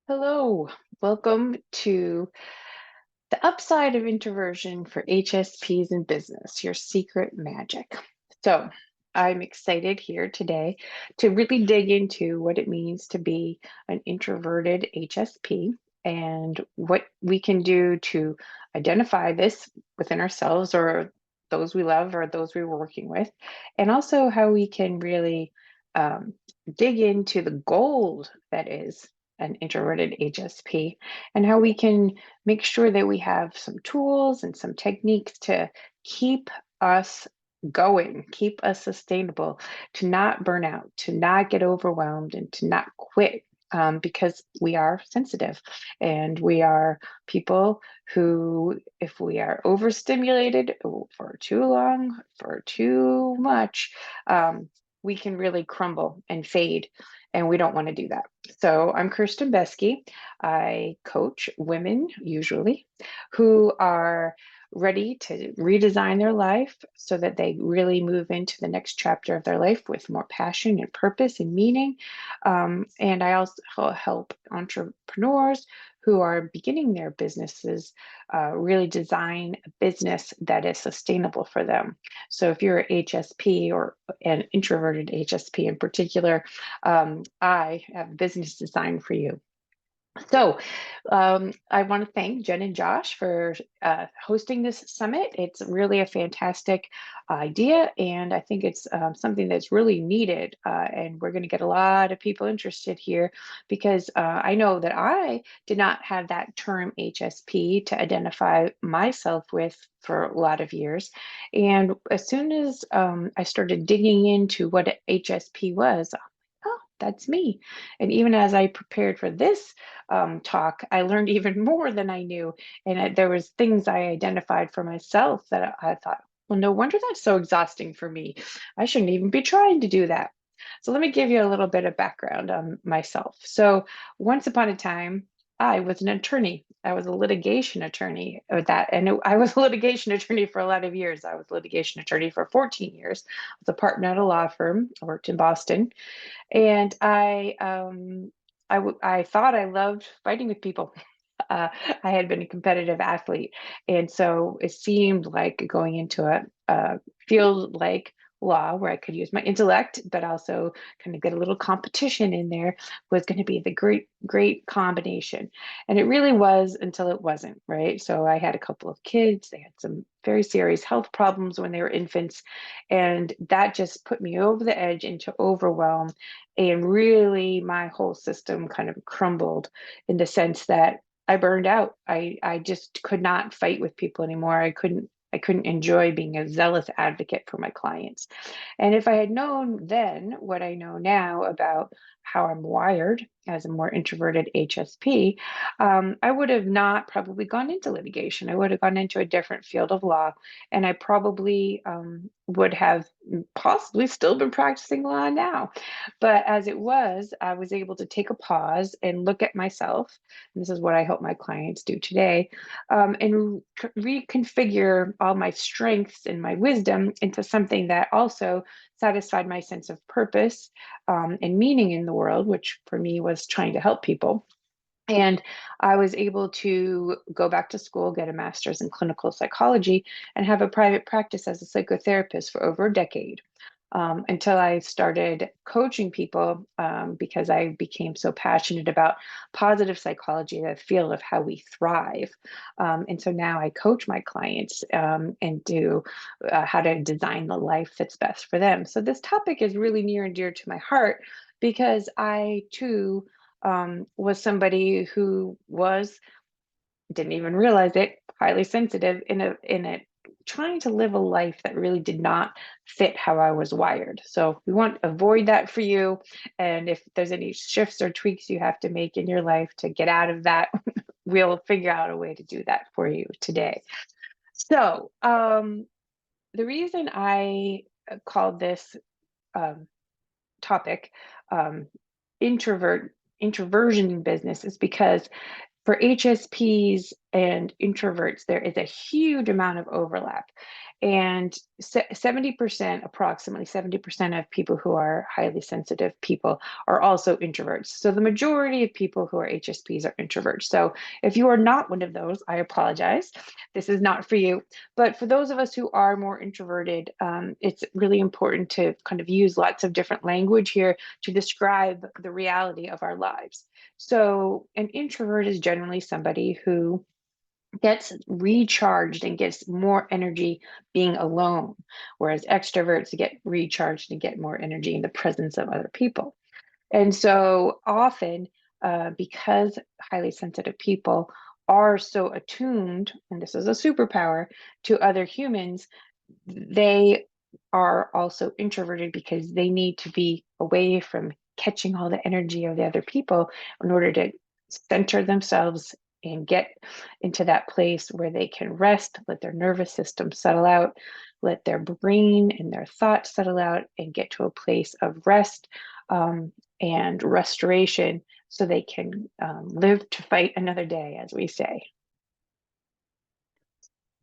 Hello, welcome to the upside of introversion for HSPs in business, your secret magic. So, I'm excited here today to really dig into what it means to be an introverted HSP and what we can do to identify this within ourselves or those we love or those we're working with, and also how we can really um, dig into the gold that is an introverted HSP and how we can make sure that we have some tools and some techniques to keep us going, keep us sustainable, to not burn out, to not get overwhelmed, and to not quit. Because we are sensitive and we are people who, if we are overstimulated for too long, for too much, we can really crumble and fade. And we don't want to do that. So I'm Kirsten Beske. I coach women usually who are ready to redesign their life so that they really move into the next chapter of their life with more passion and purpose and meaning. And I also help entrepreneurs who are beginning their businesses really design a business that is sustainable for them. So if you're a HSP or an introverted HSP in particular, I have business design for you. So, I want to thank Jen and Josh for hosting this summit. It's really a fantastic idea, and I think it's something that's really needed. And we're going to get a lot of people interested here because I know that I did not have that term HSP to identify myself with for a lot of years. And as soon as I started digging into what HSP was, oh, that's me. And even as I prepared for this talk, I learned even more than I knew. And there was things I identified for myself that I thought, well, no wonder that's so exhausting for me. I shouldn't even be trying to do that. So let me give you a little bit of background on myself. So once upon a time, I was an attorney. I was a litigation attorney with that. And I was a litigation attorney for a lot of years. I was a litigation attorney for 14 years. I was a partner at a law firm. I worked in Boston. And I thought I loved fighting with people. I had been a competitive athlete, and so it seemed like going into a field like law where I could use my intellect, but also kind of get a little competition in there was going to be the great combination. And it really was until it wasn't, right? So I had a couple of kids. They had some very serious health problems when they were infants, and that just put me over the edge into overwhelm. And really, my whole system kind of crumbled in the sense that I burned out. I just could not fight with people anymore. I couldn't enjoy being a zealous advocate for my clients. And if I had known then what I know now about how I'm wired as a more introverted HSP, I would have not probably gone into litigation. I would have gone into a different field of law, and I probably would have possibly still been practicing law now. But as it was, I was able to take a pause and look at myself. And this is what I help my clients do today, and reconfigure all my strengths and my wisdom into something that also satisfied my sense of purpose and meaning in the world, which for me was trying to help people. And I was able to go back to school, get a master's in clinical psychology, and have a private practice as a psychotherapist for over a decade. Until I started coaching people because I became so passionate about positive psychology, the field of how we thrive. And so now I coach my clients and do how to design the life that's best for them. So this topic is really near and dear to my heart because I too was somebody who was didn't even realize it, highly sensitive in a trying to live a life that really did not fit how I was wired. So we want to avoid that for you. And if there's any shifts or tweaks you have to make in your life to get out of that, we'll figure out a way to do that for you today. So the reason I called this um, topic um, introversion in business is because for HSPs and introverts, there is a huge amount of overlap. And 70%, approximately 70% of people who are highly sensitive people are also introverts. So the majority of people who are HSPs are introverts. So if you are not one of those, I apologize. This is not for you. But for those of us who are more introverted, it's really important to kind of use lots of different language here to describe the reality of our lives. So an introvert is generally somebody who gets recharged and gets more energy being alone, whereas extroverts get recharged and get more energy in the presence of other people. And so often, because highly sensitive people are so attuned, and this is a superpower, to other humans, they are also introverted because they need to be away from catching all the energy of the other people in order to center themselves and get into that place where they can rest, let their nervous system settle out, let their brain and their thoughts settle out, and get to a place of rest and restoration so they can live to fight another day, as we say.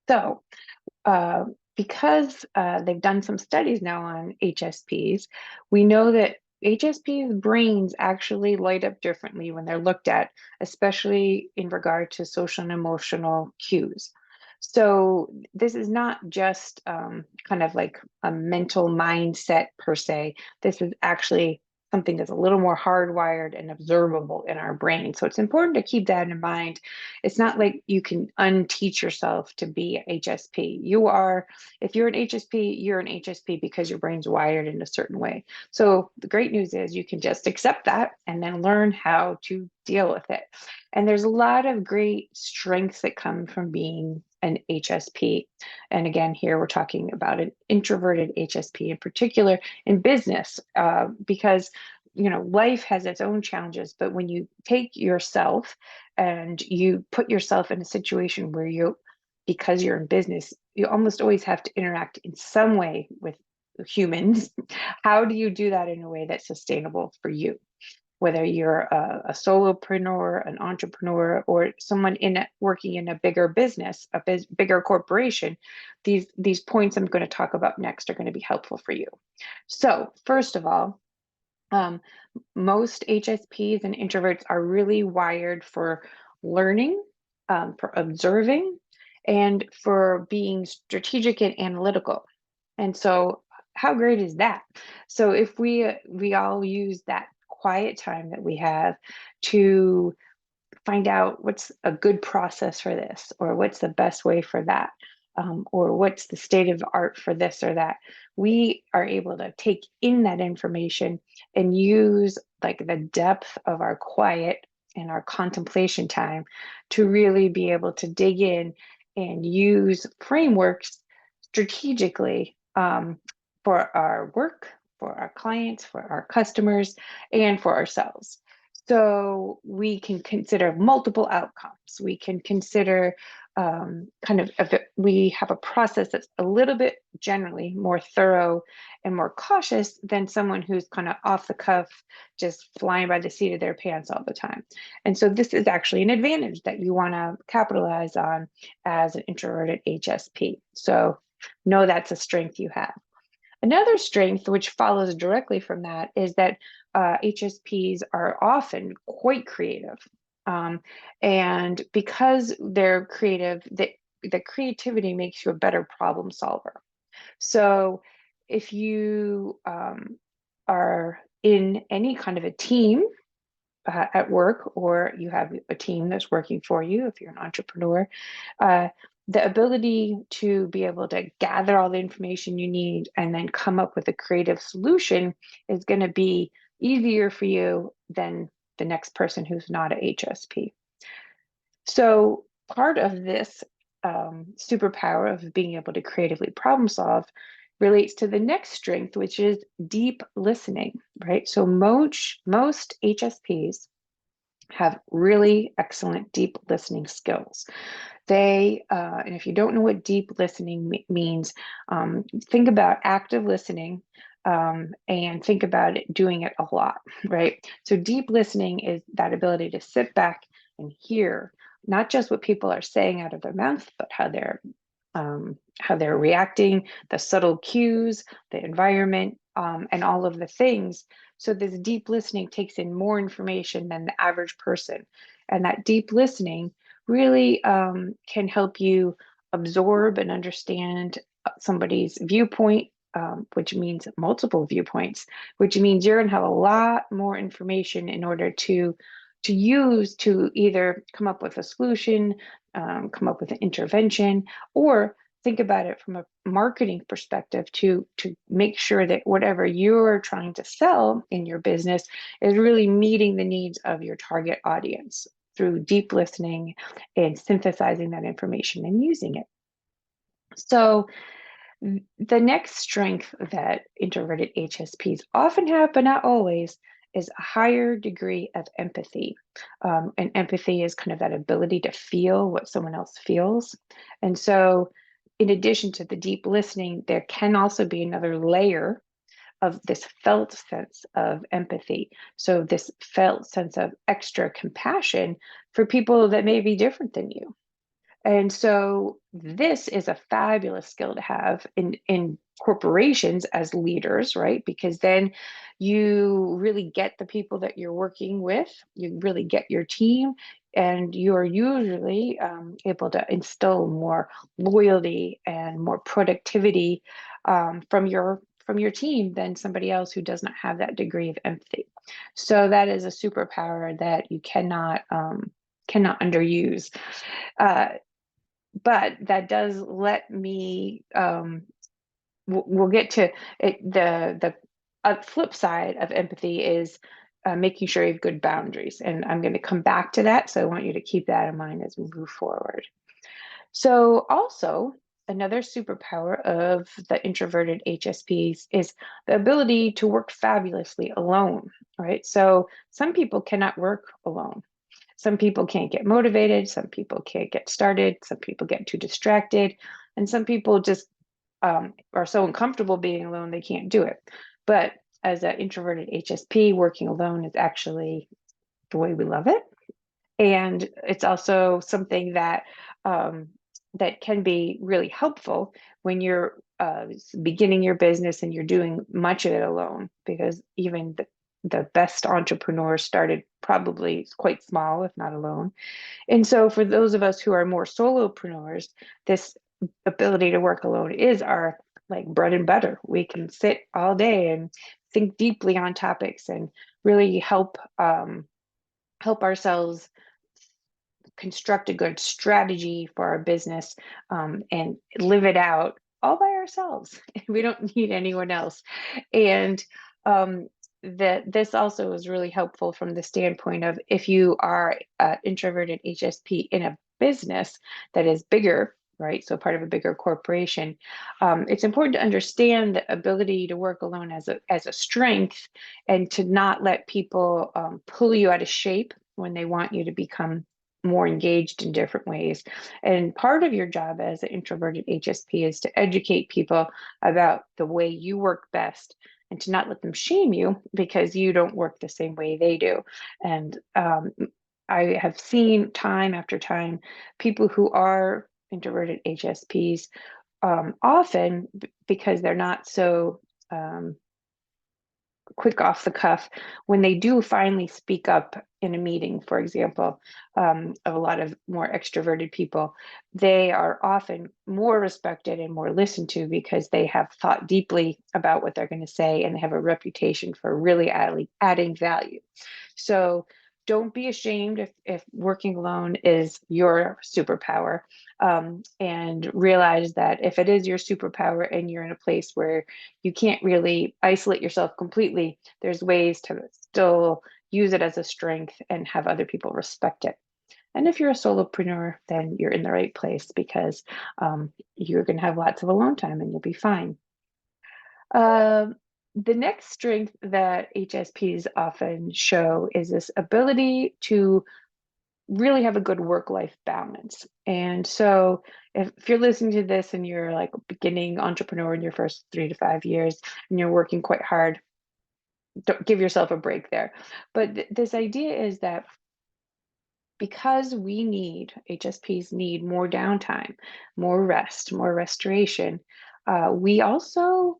So, uh, because they've done some studies now on HSPs, we know that HSPs' brains actually light up differently when they're looked at, especially in regard to social and emotional cues. So this is not just kind of like a mental mindset per se. This is actually something that's a little more hardwired and observable in our brain. So it's important to keep that in mind. It's not like you can unteach yourself to be HSP. You are, if you're an HSP, you're an HSP because your brain's wired in a certain way. So the great news is you can just accept that and then learn how to deal with it. And there's a lot of great strengths that come from being an HSP. And again, here we're talking about an introverted HSP in particular in business, because life has its own challenges, but when you take yourself and you put yourself in a situation where because you're in business, you almost always have to interact in some way with humans. How do you do that in a way that's sustainable for you? Whether you're a solopreneur, an entrepreneur, or someone working in a bigger business, bigger corporation, these points I'm going to talk about next are going to be helpful for you. So first of all, most HSPs and introverts are really wired for learning, for observing, and for being strategic and analytical. And so, how great is that? So, if we all use that quiet time that we have to find out what's a good process for this, or what's the best way for that, or what's the state of the art for this or that. We are able to take in that information and use like the depth of our quiet and our contemplation time to really be able to dig in and use frameworks strategically for our work, for our clients, for our customers, and for ourselves. So we can consider multiple outcomes. We can consider we have a process that's a little bit generally more thorough and more cautious than someone who's kind of off the cuff, just flying by the seat of their pants all the time. And so this is actually an advantage that you want to capitalize on as an introverted HSP. So know that's a strength you have. Another strength, which follows directly from that, is that HSPs are often quite creative. And because they're creative, the creativity makes you a better problem solver. So if you are in any kind of a team at work, or you have a team that's working for you, if you're an entrepreneur, uh, the ability to be able to gather all the information you need and then come up with a creative solution is going to be easier for you than the next person who's not a HSP. So part of this superpower of being able to creatively problem solve relates to the next strength, which is deep listening, right? So most HSPs have really excellent deep listening skills. And if you don't know what deep listening means, think about active listening, and think about doing it a lot, right? So deep listening is that ability to sit back and hear not just what people are saying out of their mouth, but how they're how they're reacting, the subtle cues, the environment, and all of the things. So this deep listening takes in more information than the average person. And that deep listening really can help you absorb and understand somebody's viewpoint, which means multiple viewpoints, which means you're going to have a lot more information in order to use to either come up with a solution, come up with an intervention, or think about it from a marketing perspective to make sure that whatever you're trying to sell in your business is really meeting the needs of your target audience through deep listening and synthesizing that information and using it. So the next strength that introverted HSPs often have, but not always, is a higher degree of empathy. And empathy is kind of that ability to feel what someone else feels. And so, in addition to the deep listening, there can also be another layer of this felt sense of empathy. So, this felt sense of extra compassion for people that may be different than you. And so this is a fabulous skill to have in corporations as leaders, right? Because then you really get the people that you're working with, you really get your team, and you are usually able to instill more loyalty and more productivity from your team than somebody else who does not have that degree of empathy. So that is a superpower that you cannot underuse. Uh, but that does let me we'll get to it. The flip side of empathy is making sure you have good boundaries, and I'm going to come back to that, so I want you to keep that in mind as we move forward. So also, another superpower of the introverted HSPs is the ability to work fabulously alone, right? So some people cannot work alone. Some people can't get motivated, some people can't get started, some people get too distracted, and some people just are so uncomfortable being alone they can't do it. But as an introverted HSP, working alone is actually the way we love it. And it's also something that that can be really helpful when you're beginning your business and you're doing much of it alone, because even the best entrepreneurs started probably quite small, if not alone. And so for those of us who are more solopreneurs, this ability to work alone is our like bread and butter. We can sit all day and think deeply on topics and really help ourselves construct a good strategy for our business, and live it out all by ourselves. We don't need anyone else. And um, that this also is really helpful from the standpoint of if you are an introverted HSP in a business that is bigger, right? So part of a bigger corporation, it's important to understand the ability to work alone as a strength, and to not let people pull you out of shape when they want you to become more engaged in different ways. And part of your job as an introverted HSP is to educate people about the way you work best, and to not let them shame you because you don't work the same way they do. And I have seen time after time people who are introverted HSPs, often because they're not so quick off the cuff, when they do finally speak up in a meeting, for example, of a lot of more extroverted people, they are often more respected and more listened to because they have thought deeply about what they're going to say, and they have a reputation for really adding value. So don't be ashamed if working alone is your superpower, and realize that if it is your superpower and you're in a place where you can't really isolate yourself completely, there's ways to still use it as a strength and have other people respect it. And if you're a solopreneur, then you're in the right place, because you're going to have lots of alone time and you'll be fine. Um, the next strength that HSPs often show is this ability to really have a good work-life balance. And so if you're listening to this and you're like a beginning entrepreneur in your first 3 to 5 years and you're working quite hard, don't give yourself a break there. But this idea is that because HSPs need more downtime, more rest, more restoration. We also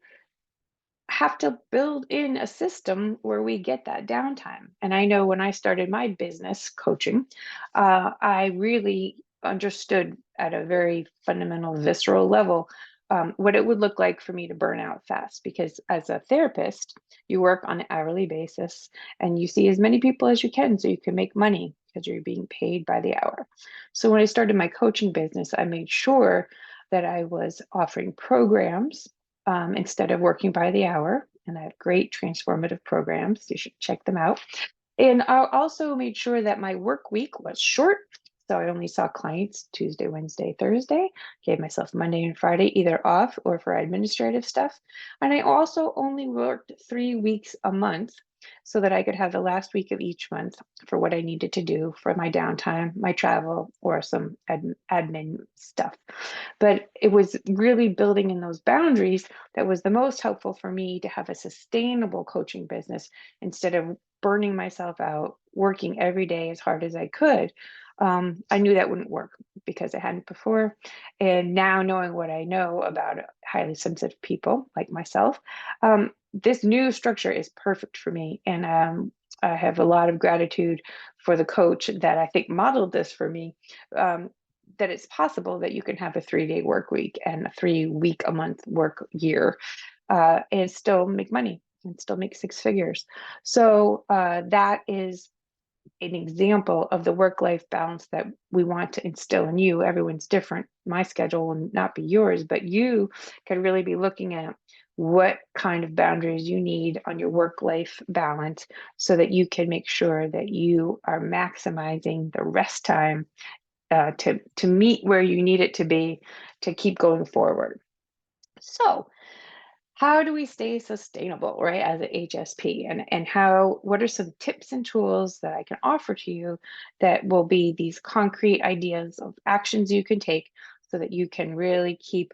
have to build in a system where we get that downtime. And I know when I started my business coaching, I really understood at a very fundamental, visceral level what it would look like for me to burn out fast. Because as a therapist, you work on an hourly basis and you see as many people as you can so you can make money because you're being paid by the hour. So when I started my coaching business, I made sure that I was offering programs instead of working by the hour. And I have great transformative programs. You should check them out. And I also made sure that my work week was short. So I only saw clients Tuesday, Wednesday, Thursday, gave myself Monday and Friday either off or for administrative stuff. And I also only worked 3 weeks a month so that I could have the last week of each month for what I needed to do for my downtime, my travel, or some admin stuff. But it was really building in those boundaries that was the most helpful for me to have a sustainable coaching business instead of burning myself out, working every day as hard as I could. I knew that wouldn't work because I hadn't before. And now, knowing what I know about highly sensitive people like myself, this new structure is perfect for me. And I have a lot of gratitude for the coach that I think modeled this for me. That it's possible that you can have a 3-day work week and a 3-week a month work year and still make money and still make 6 figures. So that is an example of the work-life balance that we want to instill in you. Everyone's different. My schedule will not be yours, but you could really be looking at what kind of boundaries you need on your work-life balance so that you can make sure that you are maximizing the rest time to meet where you need it to be to keep going forward. So how do we stay sustainable, right, as an HSP? And what are some tips and tools that I can offer to you that will be these concrete ideas of actions you can take so that you can really keep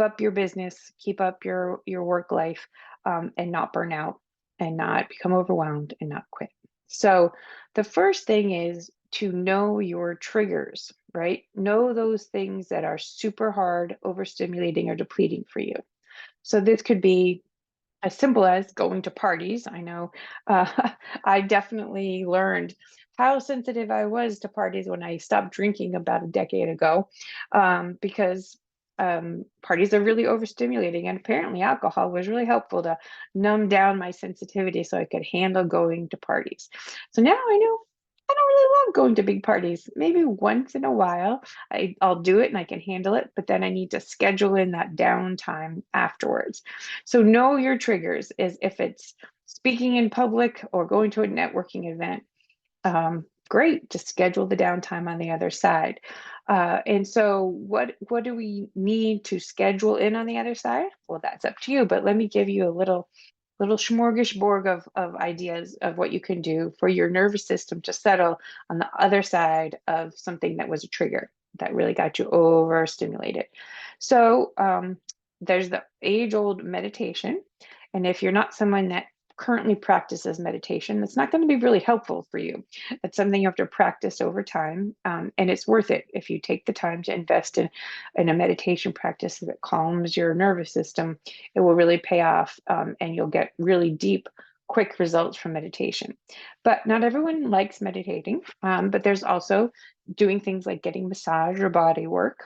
up your business, keep up your work life, and not burn out and not become overwhelmed and not quit. So the first thing is to know your triggers, right? Know those things that are super hard, overstimulating, or depleting for you. So this could be as simple as going to parties. I know I definitely learned how sensitive I was to parties when I stopped drinking about a decade ago, because parties are really overstimulating, and apparently alcohol was really helpful to numb down my sensitivity so I could handle going to parties. So now I know I don't really love going to big parties. Maybe once in a while I'll do it and I can handle it, but then I need to schedule in that downtime afterwards. So know your triggers is if it's speaking in public or going to a networking event. Great, just schedule the downtime on the other side. And so what do we need to schedule in on the other side? Well, that's up to you, but let me give you a little smorgasbord of ideas of what you can do for your nervous system to settle on the other side of something that was a trigger that really got you overstimulated. So there's the age-old meditation. And if you're not someone that currently practices meditation, that's not going to be really helpful for you. It's something you have to practice over time. And it's worth it if you take the time to invest in a meditation practice that calms your nervous system. It will really pay off, and you'll get really deep, quick results from meditation. But not everyone likes meditating. But there's also doing things like getting massage or body work.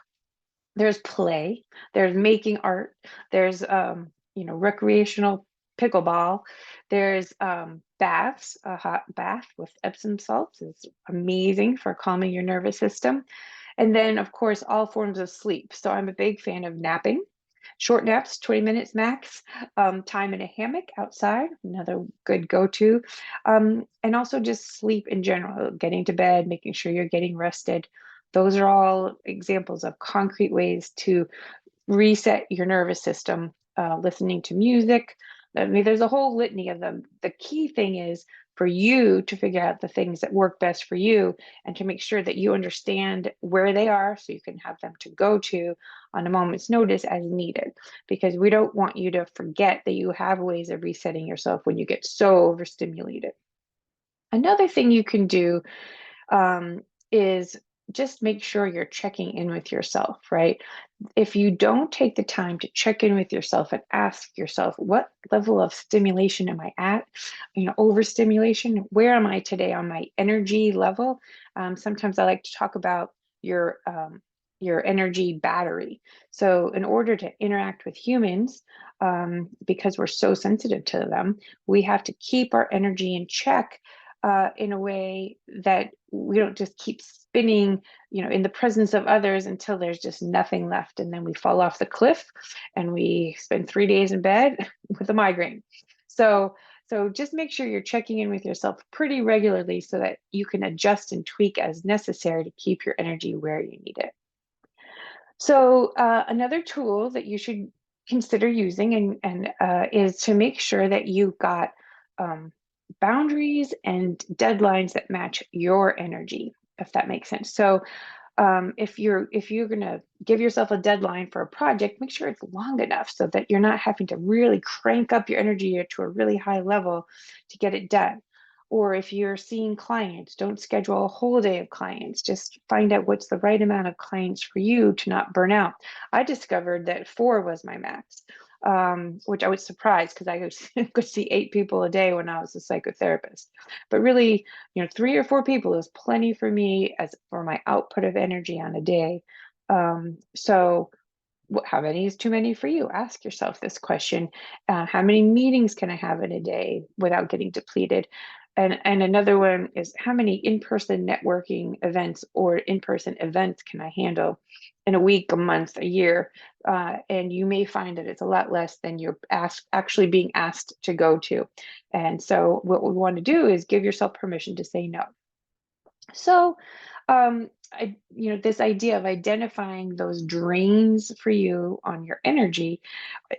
There's play, there's making art, there's recreational pickleball, there's baths. A hot bath with Epsom salts is amazing for calming your nervous system. And then, of course, all forms of sleep. So I'm a big fan of napping. Short naps, 20 minutes max. Time in a hammock outside, another good go-to. And also just sleep in general, getting to bed, making sure you're getting rested. Those are all examples of concrete ways to reset your nervous system, listening to music. I mean, there's a whole litany of them. The key thing is for you to figure out the things that work best for you and to make sure that you understand where they are so you can have them to go to on a moment's notice as needed. Because we don't want you to forget that you have ways of resetting yourself when you get so overstimulated. Another thing you can do is just make sure you're checking in with yourself, right? If you don't take the time to check in with yourself and ask yourself, what level of stimulation am I at? Overstimulation, where am I today on my energy level? Sometimes I like to talk about your your energy battery. So in order to interact with humans, because we're so sensitive to them, we have to keep our energy in check in a way that we don't just keep spinning, in the presence of others until there's just nothing left. And then we fall off the cliff and we spend 3 days in bed with a migraine. So, so just make sure you're checking in with yourself pretty regularly so that you can adjust and tweak as necessary to keep your energy where you need it. So another tool that you should consider using and is to make sure that you've got um, boundaries and deadlines that match your energy, if that makes sense. So if you're going to give yourself a deadline for a project, make sure it's long enough so that you're not having to really crank up your energy to a really high level to get it done. Or if you're seeing clients, don't schedule a whole day of clients. Just find out what's the right amount of clients for you to not burn out. I discovered that 4 was my max, which I was surprised because could see 8 people a day when I was a psychotherapist. But really, 3 or 4 people is plenty for me as for my output of energy on a day. So how many is too many for you? Ask yourself this question. How many meetings can I have in a day without getting depleted? And another one is how many in-person networking events or in-person events can I handle in a week, a month, a year? And you may find that it's a lot less than you're actually being asked to go to. And so what we want to do is give yourself permission to say no. So, this idea of identifying those drains for you on your energy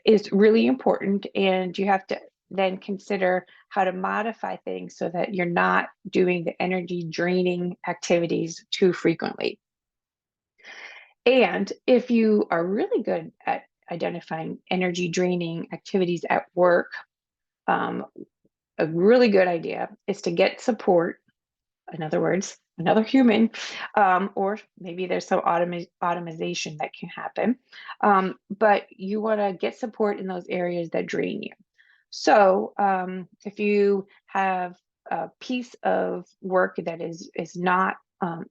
is really important. And you have to then consider how to modify things so that you're not doing the energy draining activities too frequently. And if you are really good at identifying energy draining activities at work, um, a really good idea is to get support, in other words, another human, or maybe there's some automation that can happen. But you want to get support in those areas that drain you. So if you have a piece of work that is not,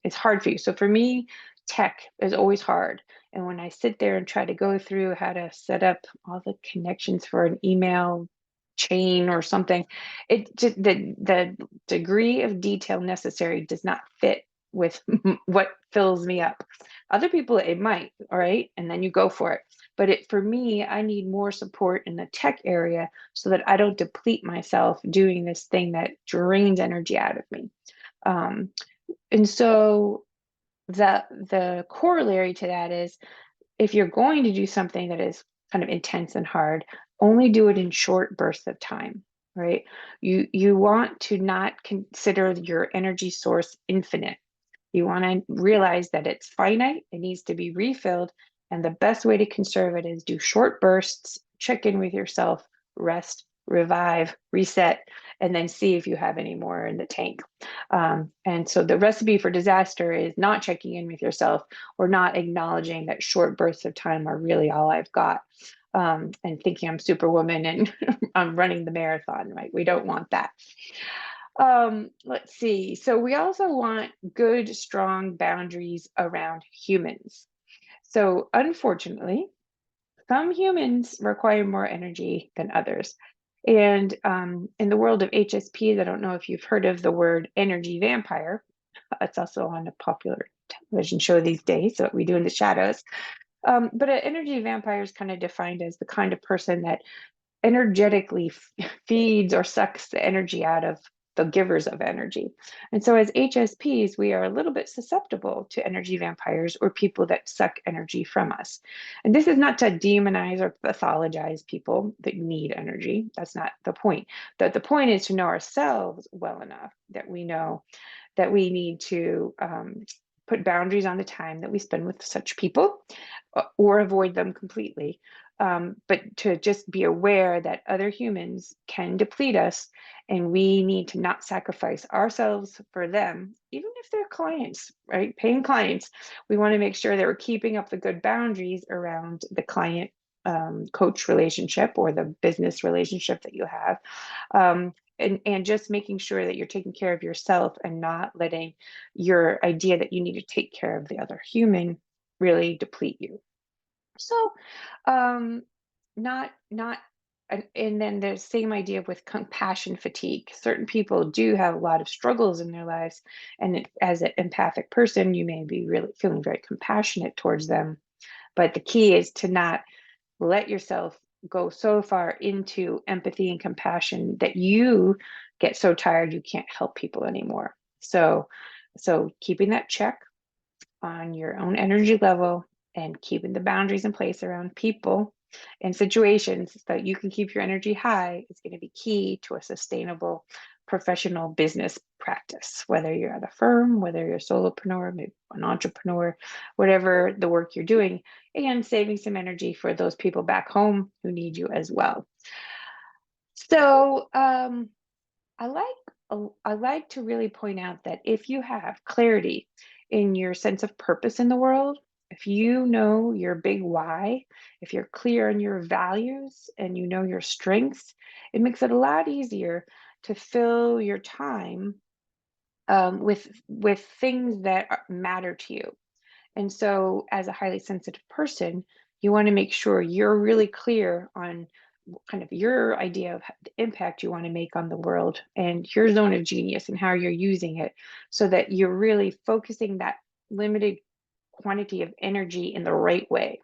it's hard for you. So for me, tech is always hard. And when I sit there and try to go through how to set up all the connections for an email chain or something, it just the degree of detail necessary does not fit with what fills me up. Other people, it might, all right, and then you go for it. But for me, I need more support in the tech area so that I don't deplete myself doing this thing that drains energy out of me. Um, and so the corollary to that is if you're going to do something that is kind of intense and hard, only do it in short bursts of time, right? You want to not consider your energy source infinite. You want to realize that it's finite, it needs to be refilled, and the best way to conserve it is do short bursts, check in with yourself, rest, revive, reset, and then see if you have any more in the tank. And so the recipe for disaster is not checking in with yourself or not acknowledging that short bursts of time are really all I've got. And thinking I'm superwoman and I'm running the marathon, right? We don't want that. Let's see. So we also want good, strong boundaries around humans. So unfortunately, some humans require more energy than others. And in the world of HSPs, I don't know if you've heard of the word energy vampire. It's also on a popular television show these days, so what we do in the shadows. But an energy vampire is kind of defined as the kind of person that energetically feeds or sucks the energy out of the givers of energy. And so as HSPs, we are a little bit susceptible to energy vampires or people that suck energy from us. And this is not to demonize or pathologize people that need energy. That's not the point. The point is to know ourselves well enough that we know that we need to put boundaries on the time that we spend with such people or avoid them completely. but to just be aware that other humans can deplete us, and we need to not sacrifice ourselves for them, even if they're clients, right? Paying clients. We want to make sure that we're keeping up the good boundaries around the client coach relationship or the business relationship that you have. And just making sure that you're taking care of yourself and not letting your idea that you need to take care of the other human really deplete you. So, um, not and then the same idea with compassion fatigue. Certain people do have a lot of struggles in their lives, and as an empathic person, you may be really feeling very compassionate towards them. But the key is to not let yourself go so far into empathy and compassion that you get so tired you can't help people anymore. So keeping that check on your own energy level and keeping the boundaries in place around people and situations so that you can keep your energy high is going to be key to a sustainable professional business practice, whether you're at a firm, whether you're a solopreneur, maybe an entrepreneur, whatever the work you're doing, and saving some energy for those people back home who need you as well. So I like I like to really point out that if you have clarity in your sense of purpose in the world, if you know your big why, if you're clear on your values and you know your strengths, it makes it a lot easier to fill your time with things that matter to you. And so, as a highly sensitive person, you want to make sure you're really clear on kind of your idea of the impact you want to make on the world and your zone of genius and how you're using it so that you're really focusing that limited quantity of energy in the right way.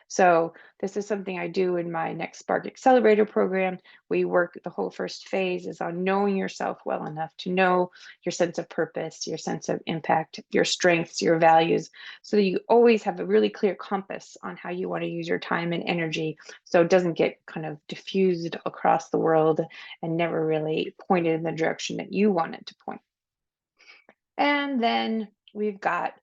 So this is something I do in my Next Spark Accelerator program. We work the whole first phase is on knowing yourself well enough to know your sense of purpose, your sense of impact, your strengths, your values, so that you always have a really clear compass on how you want to use your time and energy so it doesn't get kind of diffused across the world and never really pointed in the direction that you want it to point. And then we've got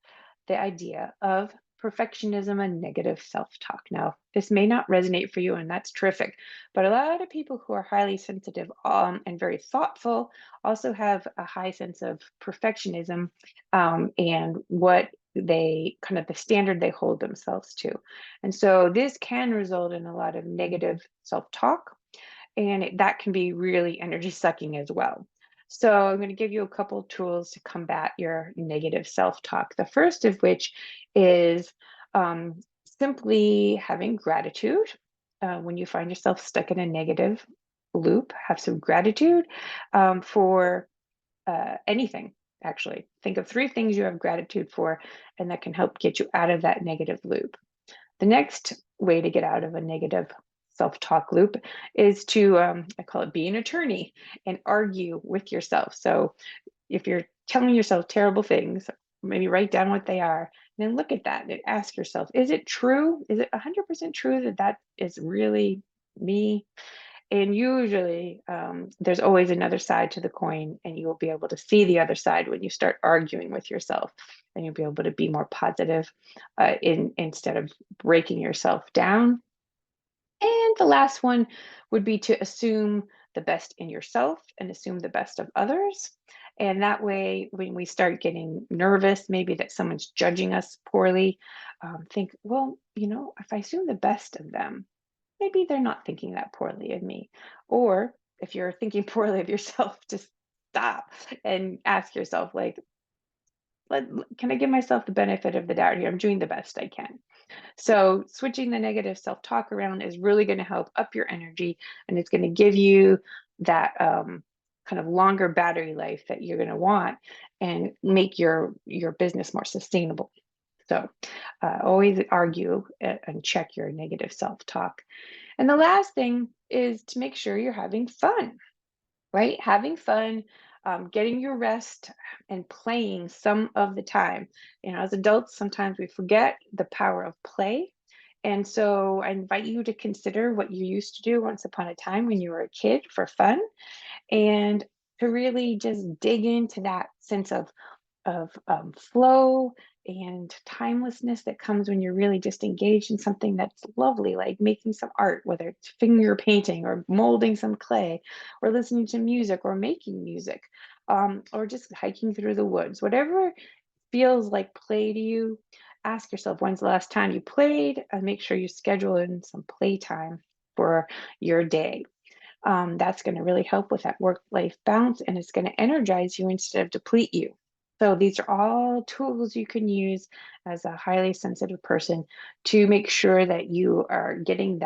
the idea of perfectionism and negative self talk. Now, this may not resonate for you, and that's terrific. But a lot of people who are highly sensitive and very thoughtful also have a high sense of perfectionism and what they kind of the standard they hold themselves to. And so this can result in a lot of negative self talk and that can be really energy sucking as well. So I'm going to give you a couple tools to combat your negative self-talk. The first of which is simply having gratitude. When you find yourself stuck in a negative loop, have some gratitude for anything, actually. Think of 3 things you have gratitude for, and that can help get you out of that negative loop. The next way to get out of a negative self-talk loop is to, I call it be an attorney and argue with yourself. So if you're telling yourself terrible things, maybe write down what they are, and then look at that and ask yourself, is it true? Is it 100% true that that is really me? And usually there's always another side to the coin, and you will be able to see the other side when you start arguing with yourself, and you'll be able to be more positive instead of breaking yourself down. And the last one would be to assume the best in yourself and assume the best of others. And that way, when we start getting nervous, maybe that someone's judging us poorly, think, well, if I assume the best of them, maybe they're not thinking that poorly of me. Or if you're thinking poorly of yourself, just stop and ask yourself, like, can I give myself the benefit of the doubt here? I'm doing the best I can. So switching the negative self-talk around is really going to help up your energy, and it's going to give you that kind of longer battery life that you're going to want and make your business more sustainable. So always argue and check your negative self-talk. And the last thing is to make sure you're having fun, right? Having fun, getting your rest, and playing some of the time. As adults, sometimes we forget the power of play. And so I invite you to consider what you used to do once upon a time when you were a kid for fun and to really just dig into that sense of flow and timelessness that comes when you're really just engaged in something that's lovely, like making some art, whether it's finger painting or molding some clay, or listening to music or making music, or just hiking through the woods. Whatever feels like play to you, ask yourself, when's the last time you played, and make sure you schedule in some playtime for your day. That's going to really help with that work-life balance, and it's going to energize you instead of deplete you. So these are all tools you can use as a highly sensitive person to make sure that you are getting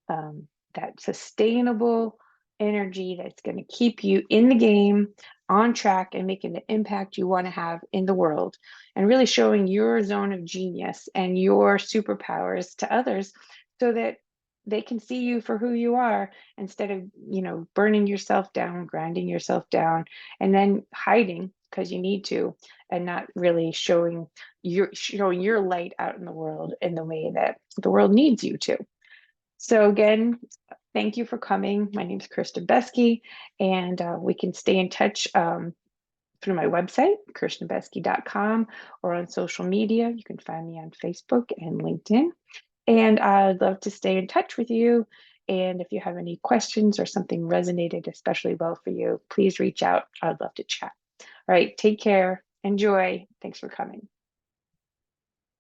um, that sustainable energy that's going to keep you in the game, on track, and making the impact you want to have in the world, and really showing your zone of genius and your superpowers to others so that they can see you for who you are instead of, burning yourself down, grinding yourself down, and then hiding because you need to, and not really showing your light out in the world in the way that the world needs you to. So again, thank you for coming. My name is Kirsten Beske, and we can stay in touch through my website, kirstenbeske.com, or on social media. You can find me on Facebook and LinkedIn. And I'd love to stay in touch with you. And if you have any questions or something resonated especially well for you, please reach out. I'd love to chat. All right, take care. Enjoy. Thanks for coming.